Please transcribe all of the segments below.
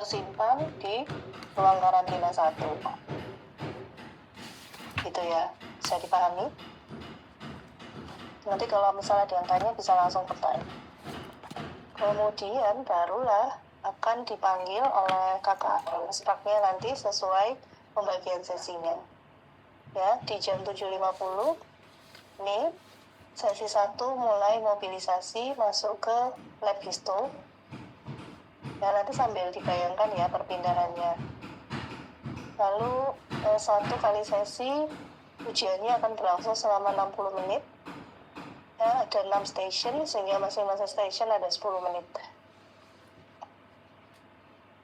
tersimpan di ruang karantina 1. Gitu ya, bisa dipahami? Nanti kalau misalnya diangkanya bisa langsung bertanya. Kemudian barulah akan dipanggil oleh kakak instruknya nanti sesuai pembagian sesinya. Ya, di jam 7.50 ini sesi 1 mulai mobilisasi masuk ke lab histo. Ya, nanti sambil dibayangkan ya perpindahannya. Lalu 1 kali sesi ujiannya akan berlangsung selama 60 menit. Ya, ada 6 station sehingga masing-masing station ada 10 menit.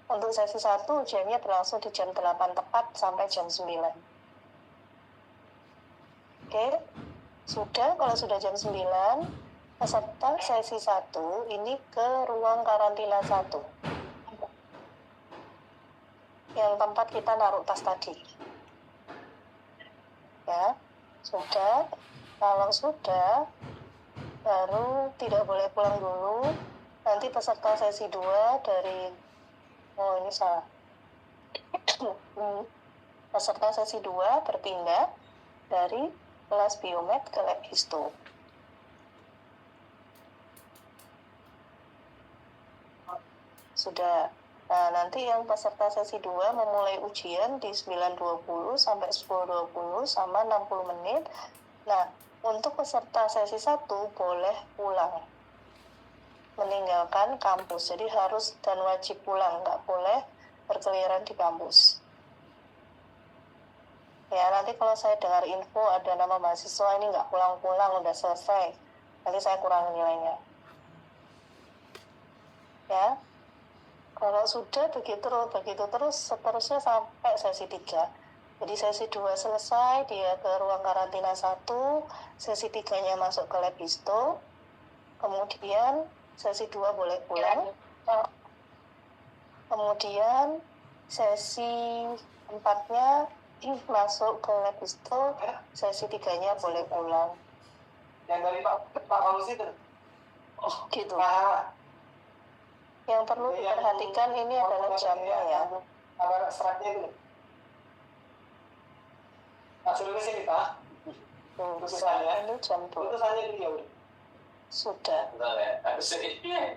Untuk sesi 1 ujiannya berlangsung di jam 8 tepat sampai jam 9. Oke, kalau sudah jam 9, peserta sesi 1 ini ke ruang karantina 1. Yang tempat kita naruh tas tadi. Ya, sudah. Kalau sudah, baru tidak boleh pulang dulu. Nanti peserta sesi 2 dari ini salah. Peserta sesi 2 berpindah dari kelas biomed ke lab histo. Sudah. Nah, nanti yang peserta sesi 2 memulai ujian di 9.20 sampai 10.20 sama 60 menit. Nah, untuk peserta sesi 1 boleh pulang. Meninggalkan kampus. Jadi harus dan wajib pulang, nggak boleh berkeliaran di kampus. Ya, nanti kalau saya dengar info ada nama mahasiswa ini nggak pulang-pulang, udah selesai. Nanti saya kurangi nilainya. Ya, kalau sudah begitu terus seterusnya sampai sesi 3. Jadi sesi 2 selesai, dia ke ruang karantina 1, sesi 3-nya masuk ke lab histo, kemudian sesi 2 boleh pulang. Kemudian sesi 4-nya masuk ke lab histo, sesi 3-nya boleh pulang. Yang dari Pak Paulus itu? Oh, gitu. Yang perlu diperhatikan ini adalah jamnya ya. Apa seratnya itu? Sudah ke sini, Pak? Ini jam 2. Putusannya dia udah. Sudah.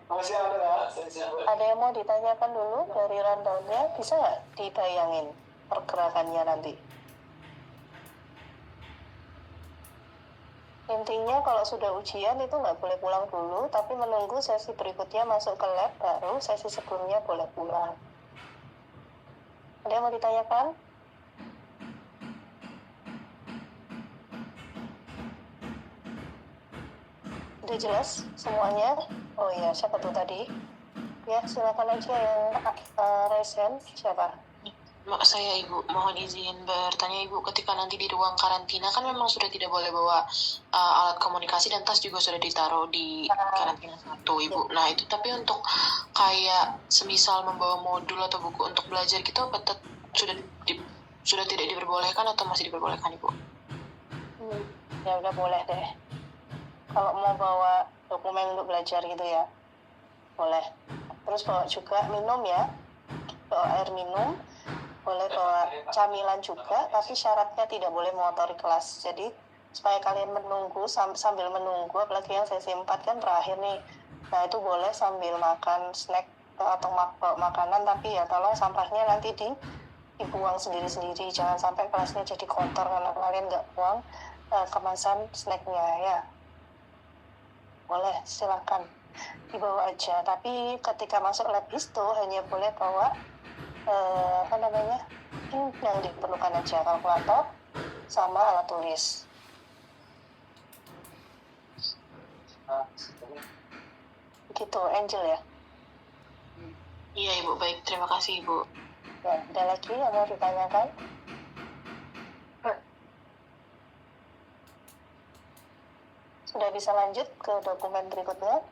Masih ada ya? Ada yang mau ditanyakan dulu dari rundown-nya? Bisa nggak dibayangin pergerakannya nanti? Intinya kalau sudah ujian itu nggak boleh pulang dulu, tapi menunggu sesi berikutnya masuk ke lab, baru sesi sebelumnya boleh pulang. Ada yang mau ditanyakan? Udah jelas semuanya? Oh iya, siapa tuh tadi? Ya, silakan aja yang raise hand. Siapa? Saya Ibu, mohon izin bertanya Ibu, ketika nanti di ruang karantina kan memang sudah tidak boleh bawa alat komunikasi dan tas juga sudah ditaruh di karantina 1 Ibu. Nah itu tapi untuk kayak semisal membawa modul atau buku untuk belajar gitu apa sudah tidak diperbolehkan atau masih diperbolehkan Ibu? Ya udah boleh deh. Kalau mau bawa dokumen untuk belajar gitu ya, boleh. Terus bawa juga minum ya, bawa air minum. Boleh bawa camilan juga, tapi syaratnya tidak boleh mengotori kelas. Jadi supaya kalian menunggu sambil menunggu, apalagi yang sesi 4 kan terakhir nih. Nah itu boleh sambil makan snack atau makanan, tapi ya tolong sampahnya nanti dibuang sendiri-sendiri. Jangan sampai kelasnya jadi kotor karena kalian nggak buang kemasan snacknya ya. Boleh, silakan dibawa aja. Tapi ketika masuk lab histo hanya boleh bawa yang diperlukan aja, kalkulator sama alat tulis. Gitu, Angel ya? Iya Ibu, baik, terima kasih Ibu. Ya, ada lagi yang mau ditanyakan? Sudah bisa lanjut ke dokumen berikutnya?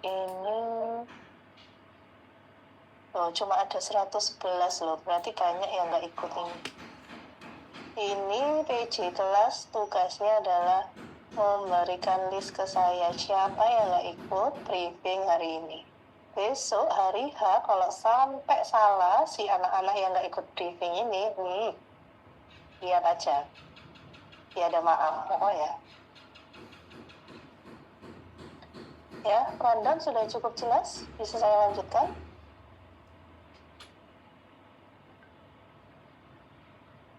Ini cuma ada 111 loh, berarti banyak yang nggak ikut ini. Ini PJ kelas tugasnya adalah memberikan list ke saya siapa yang nggak ikut briefing hari ini. Besok hari H kalau sampai salah si anak-anak yang nggak ikut briefing ini, lihat aja. Tiada maaf, pokoknya. Ya, rundown sudah cukup jelas. Bisa saya lanjutkan?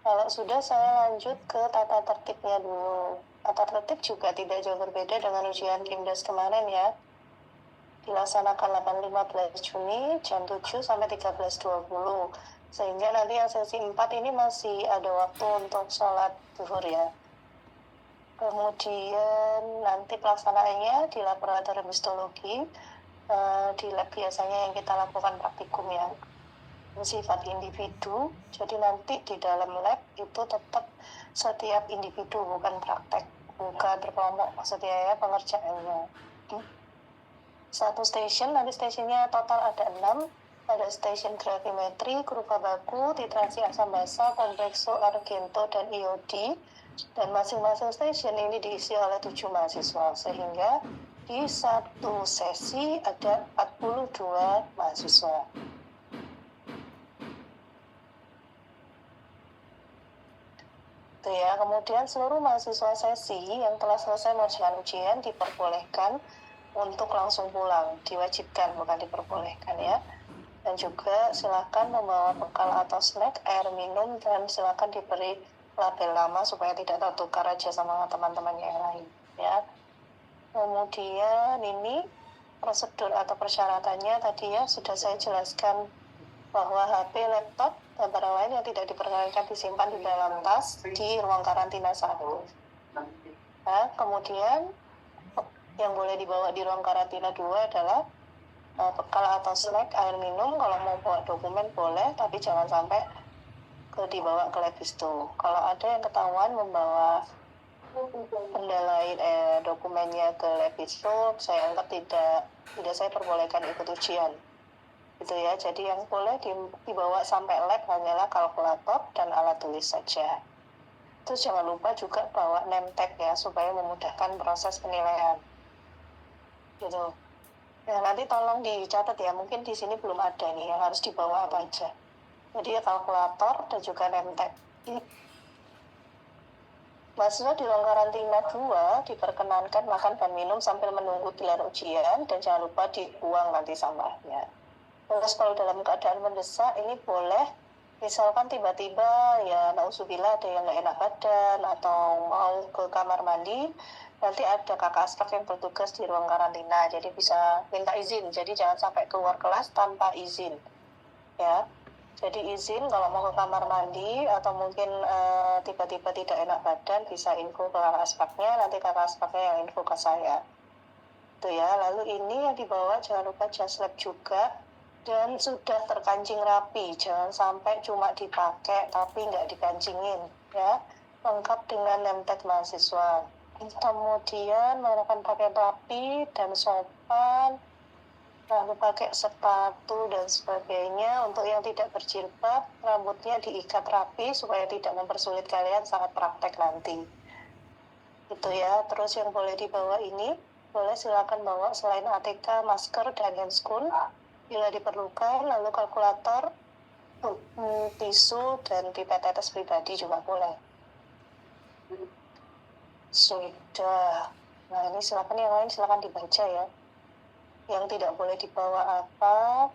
Kalau sudah, saya lanjut ke tata tertibnya dulu. Tata tertib juga tidak jauh berbeda dengan ujian Kimdas kemarin ya. Dilaksanakan 8-15 Juni jam 7 sampai 13.20. Sehingga nanti yang sesi 4 ini masih ada waktu untuk sholat zuhur ya. Kemudian nanti pelaksanaannya di laboratorium histologi, di lab biasanya yang kita lakukan praktikum ya. Sifat individu, jadi nanti di dalam lab itu tetap setiap individu, bukan praktek, bukan berkelompok maksudnya ya pengerjaannya. Satu station, nanti stationnya total ada 6. Ada station gravimetri, kurva baku, titrasi asam basa, komplekso, argento, dan iodi. Dan masing-masing station ini diisi oleh 7 mahasiswa, sehingga di satu sesi ada 42 mahasiswa. Itu ya, kemudian seluruh mahasiswa sesi yang telah selesai mengerjakan ujian diperbolehkan untuk langsung pulang, diwajibkan bukan diperbolehkan ya. Dan juga silakan membawa bekal atau snack, air minum, dan silakan diberi label nama supaya tidak tertukar aja sama teman-teman yang lain ya. Kemudian ini prosedur atau persyaratannya tadi ya sudah saya jelaskan bahwa HP, laptop, dan barang lain yang tidak diperkenankan disimpan di dalam tas di ruang karantina 1. Nah, kemudian yang boleh dibawa di ruang karantina 2 adalah bekal atau snack, air minum. Kalau mau bawa dokumen boleh, tapi jangan sampai dibawa ke lab histo. Kalau ada yang ketahuan membawa benda lain dokumennya ke lab histo, saya anggap tidak saya perbolehkan ikut ujian. Gitu ya, jadi yang boleh dibawa sampai lab hanyalah kalkulator dan alat tulis saja. Terus jangan lupa juga bawa name tag ya, supaya memudahkan proses penilaian. Gitu. Ya, nanti tolong dicatat ya, mungkin di sini belum ada nih yang harus dibawa apa aja. Jadi ya kalkulator dan juga name tag. Mahasiswa di ruang karantina 2 diperkenankan makan dan minum sambil menunggu gelar ujian, dan jangan lupa dibuang nanti sampahnya. Terus kalau dalam keadaan mendesak ini boleh, misalkan tiba-tiba ya nauzubillah ada yang nggak enak badan atau mau ke kamar mandi, nanti ada kakak staf yang bertugas di ruang karantina, jadi bisa minta izin, jadi jangan sampai keluar kelas tanpa izin ya. Jadi izin kalau mau ke kamar mandi atau mungkin tiba-tiba tidak enak badan, bisa info ke kakak stafnya, nanti kakak stafnya yang info ke saya itu ya. Lalu ini yang dibawa jangan lupa jas lab juga, dan sudah terkancing rapi, jangan sampai cuma dipakai tapi nggak dikancingin ya, lengkap dengan name tag mahasiswa. Kemudian menggunakan pakaian rapi dan sopan, lalu pakai sepatu dan sebagainya. Untuk yang tidak berjilbab, rambutnya diikat rapi supaya tidak mempersulit kalian saat praktek nanti itu ya. Terus yang boleh dibawa ini, boleh silakan bawa selain ATK, masker, dan handscoon bila diperlukan, lalu kalkulator, tisu, dan pipet tetes pribadi juga boleh. Sudah. Nah ini silakan, yang lain silakan dibaca ya. Yang tidak boleh dibawa apa.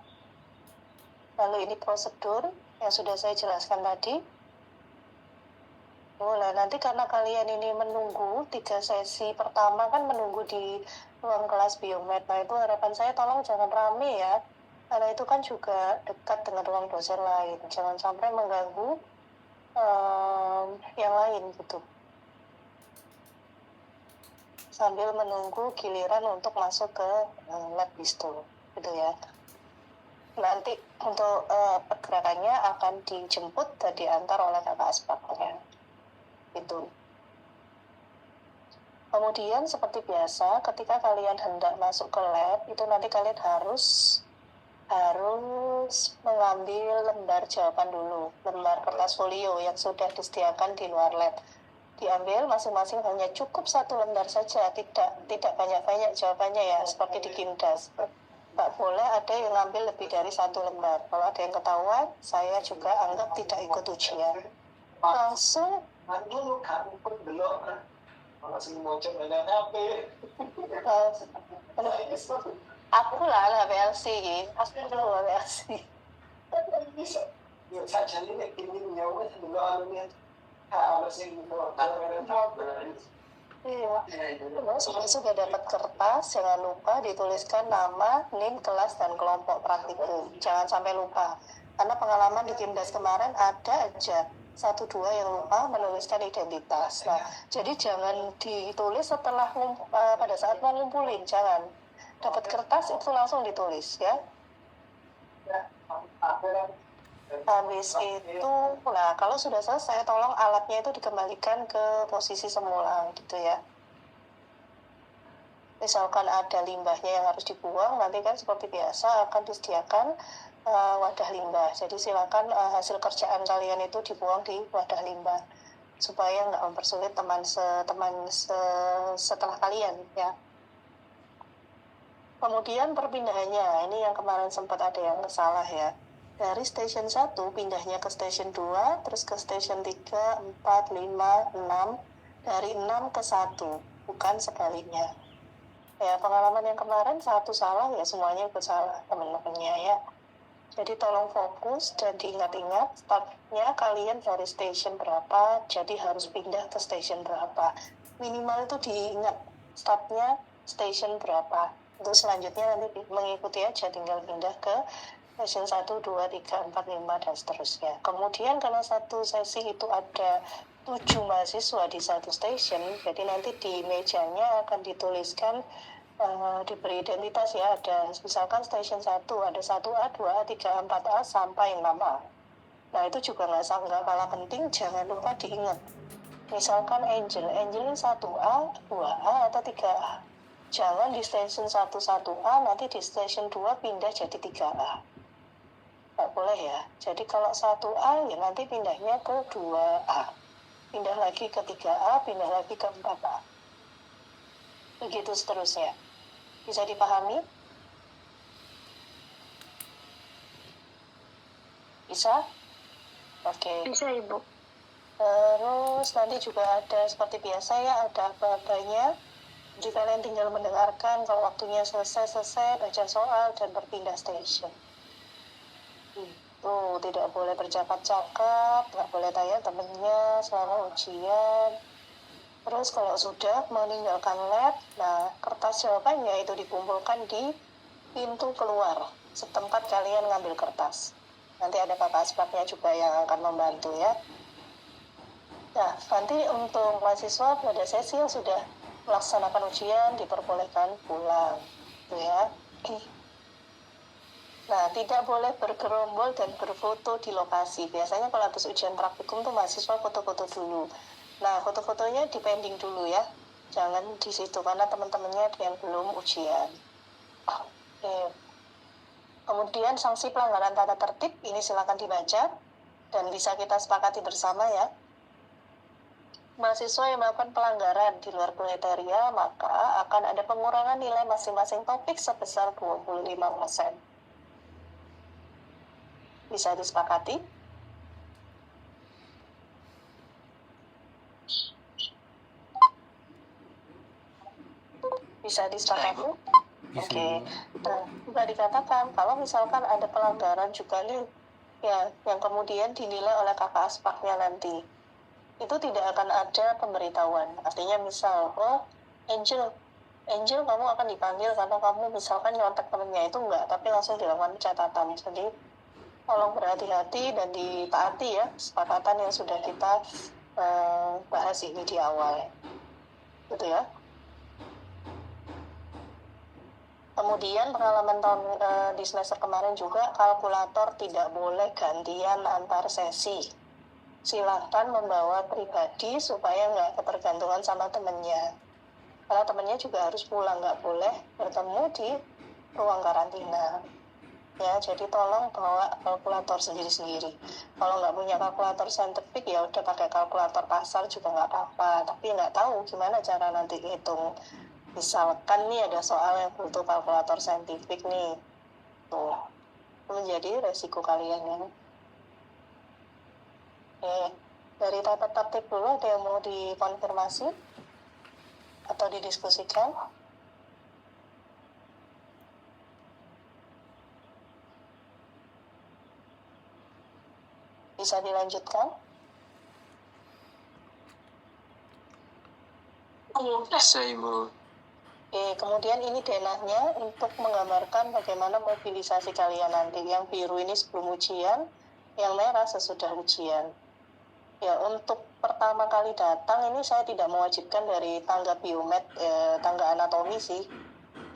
Lalu ini prosedur yang sudah saya jelaskan tadi. Nah nanti karena kalian ini menunggu 3 sesi pertama kan menunggu di ruang kelas biomed. Nah itu harapan saya tolong jangan rame ya. Karena itu kan juga dekat dengan ruang dosen lain. Jangan sampai mengganggu yang lain gitu. Sambil menunggu giliran untuk masuk ke lab histo gitu ya. Nanti untuk pergerakannya akan dijemput dan diantar oleh kakak aspaknya. Itu. Kemudian seperti biasa ketika kalian hendak masuk ke lab itu nanti kalian harus mengambil lembar jawaban dulu, lembar kertas folio yang sudah disediakan di luar lab. diambil masing-masing hanya cukup 1 lembar saja, tidak banyak-banyak jawabannya ya, seperti di Kimdas. Nggak boleh ada yang ngambil lebih dari 1 lembar. Kalau ada yang ketahuan, saya juga anggap tidak ikut ujian. Langsung Dulu kami pun belum langsung mau coba main HP. aku lah BLC, aku dulu BLC. Bisa. Ya saja ini ini nyawa dulu anunya. Harus yang dulu. Iya. Sudah dapat kertas, jangan lupa dituliskan nama, NIM, kelas, dan kelompok praktikum. Jangan sampai lupa. Karena pengalaman di Kimdas kemarin ada aja 1-2 yang lupa menuliskan identitas. Nah, jadi jangan ditulis setelah pada saat mau ngumpulin, jangan. Dapat kertas itu langsung ditulis ya. Habis itu, nah kalau sudah selesai, tolong alatnya itu dikembalikan ke posisi semula gitu ya. Misalkan ada limbahnya yang harus dibuang, nanti kan seperti biasa akan disediakan wadah limbah. Jadi silakan hasil kerjaan kalian itu dibuang di wadah limbah supaya nggak mempersulit teman setelah kalian ya. Kemudian perpindahannya, ini yang kemarin sempat ada yang salah ya. Dari station 1 pindahnya ke station 2, terus ke station 3, 4, 5, 6, dari 6 ke 1, bukan sebaliknya. Ya, pengalaman yang kemarin satu salah ya semuanya ikut salah teman-temannya ya. Jadi tolong fokus dan diingat-ingat startnya kalian dari station berapa, jadi harus pindah ke station berapa. Minimal itu diingat startnya station berapa. Untuk selanjutnya nanti mengikuti aja, tinggal pindah ke station 1, 2, 3, 4, 5, dan seterusnya. Kemudian karena satu sesi itu ada 7 mahasiswa di satu station, jadi nanti di mejanya akan dituliskan diberi identitas ya, ada misalkan station 1 ada 1A, 2A, 3A, 4A sampai 6A. Nah itu juga nggak kalah penting, jangan lupa diingat. Misalkan Angel ini 1A, 2A, atau 3A. Jangan di station 1 1A, nanti di station 2 pindah jadi 3A. Nggak boleh ya. Jadi kalau 1A ya nanti pindahnya ke 2A. Pindah lagi ke 3A, pindah lagi ke 4A. Begitu seterusnya. Bisa dipahami? Bisa? Oke. Bisa, Ibu. Terus nanti juga ada seperti biasa ya, ada apa-apanya. Jadi kalian tinggal mendengarkan, kalau waktunya selesai, baca soal dan berpindah station. Itu tidak boleh bercakap-cakap, nggak boleh tanya temennya selama ujian. Terus kalau sudah meninggalkan lab, nah kertas jawabannya itu dikumpulkan di pintu keluar setempat kalian ngambil kertas. Nanti ada kakak asbaknya juga yang akan membantu ya. Nah, nanti untuk mahasiswa pada sesi yang sudah melaksanakan ujian diperbolehkan pulang, gitu ya. Nah, tidak boleh bergerombol dan berfoto di lokasi. Biasanya kalau habis ujian praktikum tuh mahasiswa foto-foto dulu. Nah, foto-fotonya dipending dulu ya. Jangan di situ karena teman-temannya yang belum ujian. Oke. Kemudian sanksi pelanggaran tata tertib ini silakan dibaca dan bisa kita sepakati bersama ya. Mahasiswa yang melakukan pelanggaran di luar kriteria maka akan ada pengurangan nilai masing-masing topik sebesar 25%. Bisa disepakati? Bisa disepakati? Oke. Nah, juga dikatakan kalau misalkan ada pelanggaran juga nih ya yang kemudian dinilai oleh kakak aspaknya nanti, itu tidak akan ada pemberitahuan. Artinya misal, oh Angel kamu akan dipanggil karena kamu misalkan nyontek temennya, itu enggak, tapi langsung dilakukan catatan. Jadi tolong berhati-hati dan ditaati ya kesepakatan yang sudah kita bahas ini di awal, gitu ya. Kemudian pengalaman di semester kemarin juga, kalkulator tidak boleh gantian antar sesi. Silahkan membawa pribadi supaya nggak ketergantungan sama temennya. Karena temennya juga harus pulang, nggak boleh bertemu di ruang karantina. ya, jadi tolong bawa kalkulator sendiri-sendiri. Kalau nggak punya kalkulator saintifik ya udah pakai kalkulator pasar juga nggak apa-apa, tapi nggak tahu gimana cara nanti hitung. Misalkan nih ada soal yang butuh kalkulator saintifik nih, tuh itu menjadi resiko kalian ya. Oke, dari tata tertib dulu ada yang mau dikonfirmasi atau didiskusikan? Bisa dilanjutkan? Bisa Ibu. Oke, kemudian ini denahnya untuk menggambarkan bagaimana mobilisasi kalian nanti. Yang biru ini sebelum ujian, yang merah sesudah ujian. Ya, untuk pertama kali datang ini saya tidak mewajibkan dari tangga biomed, tangga anatomi sih.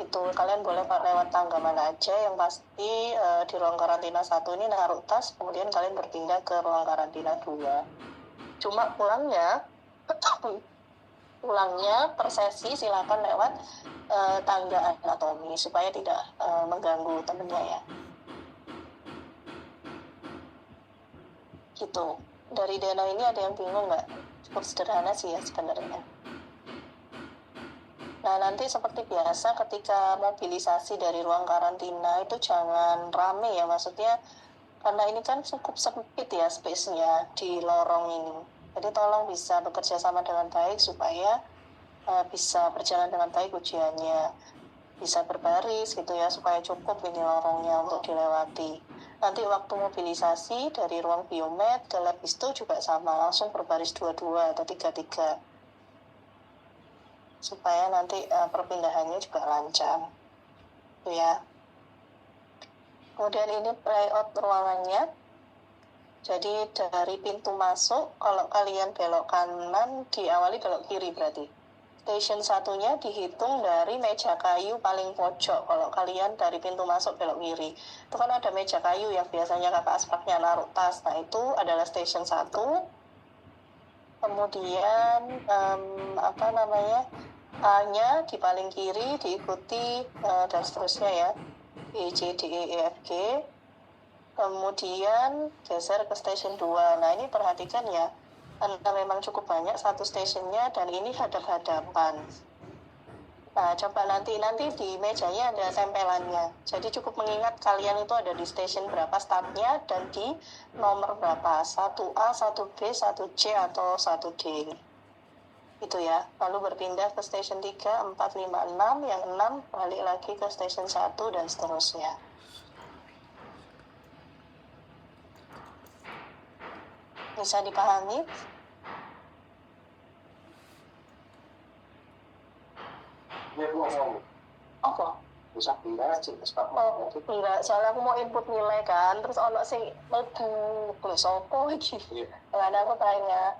Itu kalian boleh lewat tangga mana aja, yang pasti di ruang karantina 1 ini naruh tas, kemudian kalian berpindah ke ruang karantina 2. Cuma pulangnya per sesi silakan lewat tangga anatomi supaya tidak mengganggu temennya ya. Gitu. Dari Dana ini ada yang bingung nggak? Cukup sederhana sih ya sebenarnya. Nah, nanti seperti biasa ketika mobilisasi dari ruang karantina itu jangan rame ya, maksudnya karena ini kan cukup sempit ya space-nya di lorong ini. Jadi tolong bisa bekerja sama dengan baik supaya bisa berjalan dengan baik ujiannya. Bisa berbaris gitu ya supaya cukup ini lorongnya untuk dilewati. Nanti waktu mobilisasi dari ruang biomed ke lab histo juga sama, langsung berbaris 2-2 atau 3-3 supaya nanti perpindahannya juga lancar. Itu ya. Kemudian ini layout ruangannya. Jadi dari pintu masuk, kalau kalian belok kanan, diawali belok kiri berarti. Station satunya dihitung dari meja kayu paling pojok. Kalau kalian dari pintu masuk belok kiri, itu kan ada meja kayu yang biasanya kakak aspaknya naruh tas. Nah itu adalah station 1. Kemudian A-nya di paling kiri diikuti dan seterusnya ya. B, C, D, E, F, G. Kemudian geser ke station 2. Nah ini perhatikan ya, karena memang cukup banyak satu stationnya dan ini hadap-hadapan. Nah coba nanti di mejanya ada tempelannya. Jadi cukup mengingat kalian itu ada di station berapa startnya dan di nomor berapa, 1A, 1B, 1C atau 1D. Itu ya. Lalu berpindah ke station 3, 4, 5, 6, yang 6 balik lagi ke station 1 dan seterusnya. Bisa dipahami? Ya Bu, Apa? bisa pindah sih ke staf. Oh, enggak, soalnya aku mau input nilai kan, terus ono sing mlebu, lho sopo iki? Karena aku tanya,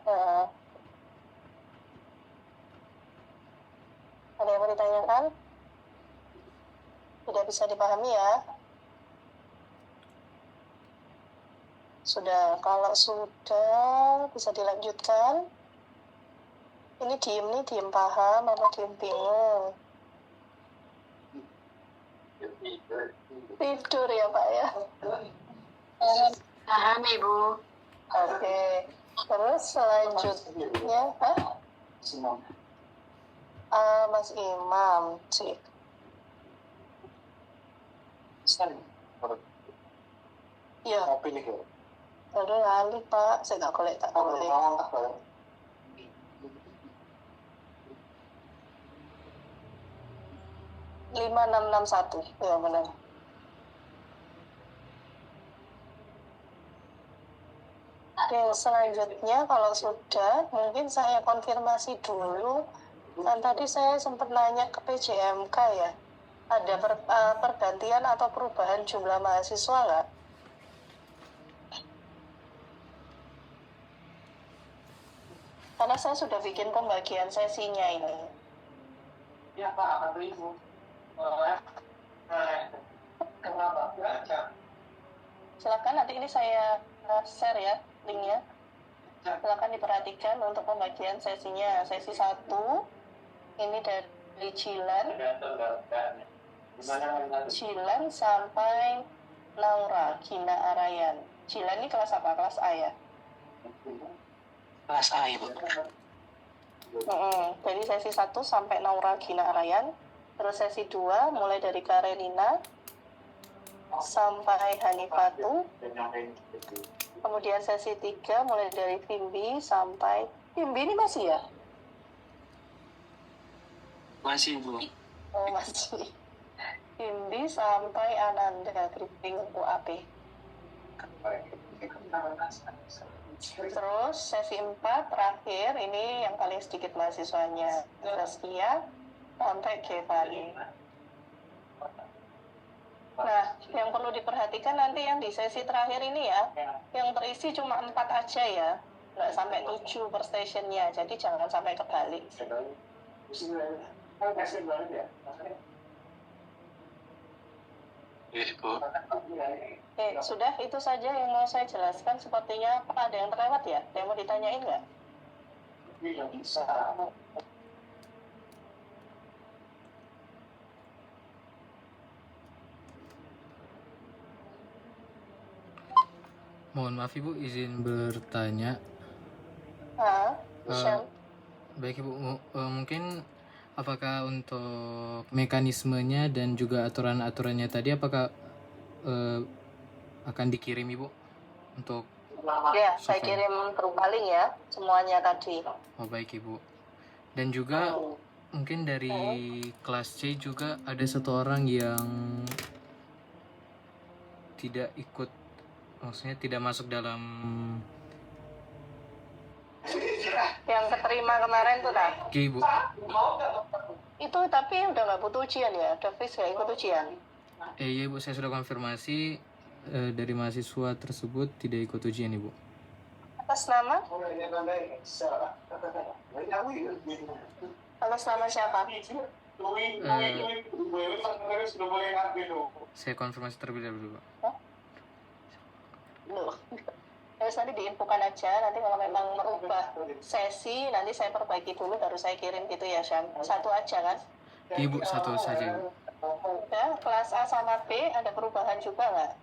ada yang mau ditanyakan? Tidak bisa dipahami ya? Sudah, kalau sudah bisa dilanjutkan. Ini diem paham apa diem bingung? Tidur ya Pak ya? Paham Ibu. Oke. Terus selanjutnya, Mas Imam, sih. Iya. Kopi nih Bu. Aduh lali Pak, saya nggak boleh tak boleh. 5661, ya benar. Oke, selanjutnya kalau sudah, mungkin saya konfirmasi dulu. Kan tadi saya sempat nanya ke PJMK ya, ada pergantian atau perubahan jumlah mahasiswa nggak? Karena saya sudah bikin pembagian sesinya ini. Ya Pak, atau Ibu. Kenapa? Silakan nanti ini saya share ya linknya. Silakan diperhatikan untuk pembagian sesinya. Sesi 1 ini dari Cilan sampai Naura Gina Arayan. Jilan ini kelas apa? Kelas A ya? Kelas A, Ibu. Jadi sesi 1 sampai Naura Gina Arayan. Terus sesi 2 mulai dari Karenina sampai Hanifatu. Kemudian sesi 3 mulai dari Vimbi sampai... Vimbi ini masih ya? Masih, Ibu. Oh, masih. Vimbi sampai Ananda Gripping UAP. Terus sesi 4 terakhir ini yang paling sedikit mahasiswanya, Saskia sampai Kevani. Nah, yang perlu diperhatikan nanti yang di sesi terakhir ini ya, yang terisi cuma 4 aja ya, nggak sampai 7 per stationnya, jadi jangan sampai kebalik. Ibu. Sudah itu saja yang mau saya jelaskan. Sepertinya apa ada yang terlewat ya? Ada yang mau ditanyain nggak? Mohon maaf Ibu, izin bertanya. Michelle? Baik Ibu, mungkin apakah untuk mekanismenya dan juga aturan-aturannya tadi apakah akan dikirim Ibu untuk Ya, saya software? kirim terbaling ya, semuanya tadi. Oh baik Ibu. Dan juga mungkin dari kelas C juga ada satu orang yang tidak ikut, maksudnya tidak masuk dalam Yang keterima kemarin tuh dah. Ibu. Itu tapi udah nggak butuh ujian ya, udah fix nggak ikut ujian. Iya Ibu, saya sudah konfirmasi dari mahasiswa tersebut tidak ikut ujian Ibu. Atas nama? Atas nama siapa? Saya konfirmasi terlebih dahulu Pak. Loh. Terus nanti diinfokan aja, nanti kalau memang merubah sesi, nanti saya perbaiki dulu, baru saya kirim gitu ya, Syam. Satu aja kan? Ibu satu saja Ibu. Udah, kelas A sama B ada perubahan juga nggak?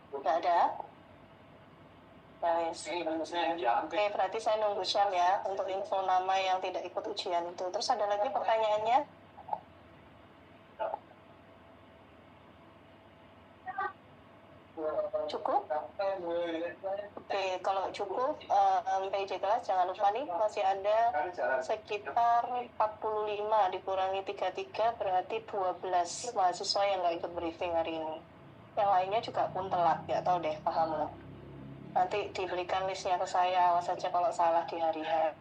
Nggak ada? Nah, wes. Oke, berarti saya nunggu Syam ya, untuk info nama yang tidak ikut ujian itu. Terus ada lagi pertanyaannya? Cukup? Oke, kalau cukup, PJ kelas jangan lupa nih, masih ada sekitar 45 dikurangi 33, berarti 12 mahasiswa yang nggak ikut briefing hari ini. Yang lainnya juga pun telat, nggak tahu deh, paham nggak? Nanti diberikan listnya ke saya, awas saja kalau salah di hari H.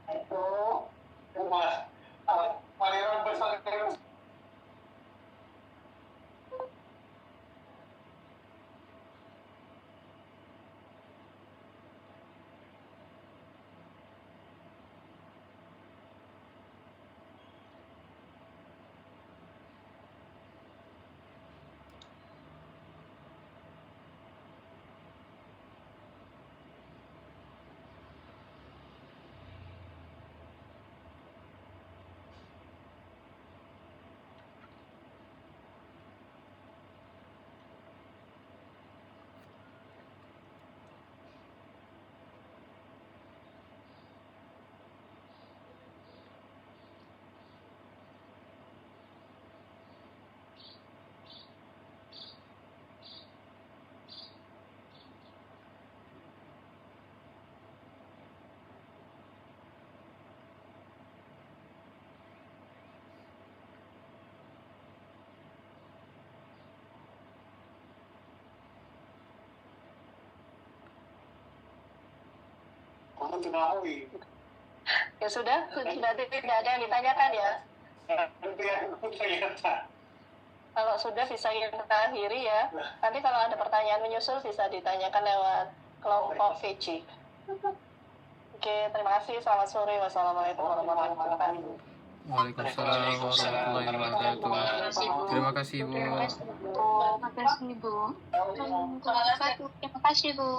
Ya sudah, berarti tidak ada yang ditanyakan ya. Kalau sudah bisa kita akhiri ya. Nanti kalau ada pertanyaan menyusul bisa ditanyakan lewat kelompok VC. Oke, terima kasih. Selamat sore. Wassalamualaikum warahmatullahi wabarakatuh. Waalaikumsalam warahmatullahi wabarakatuh. Terima kasih Ibu. Terima kasih, Bu. Terima kasih, Bu.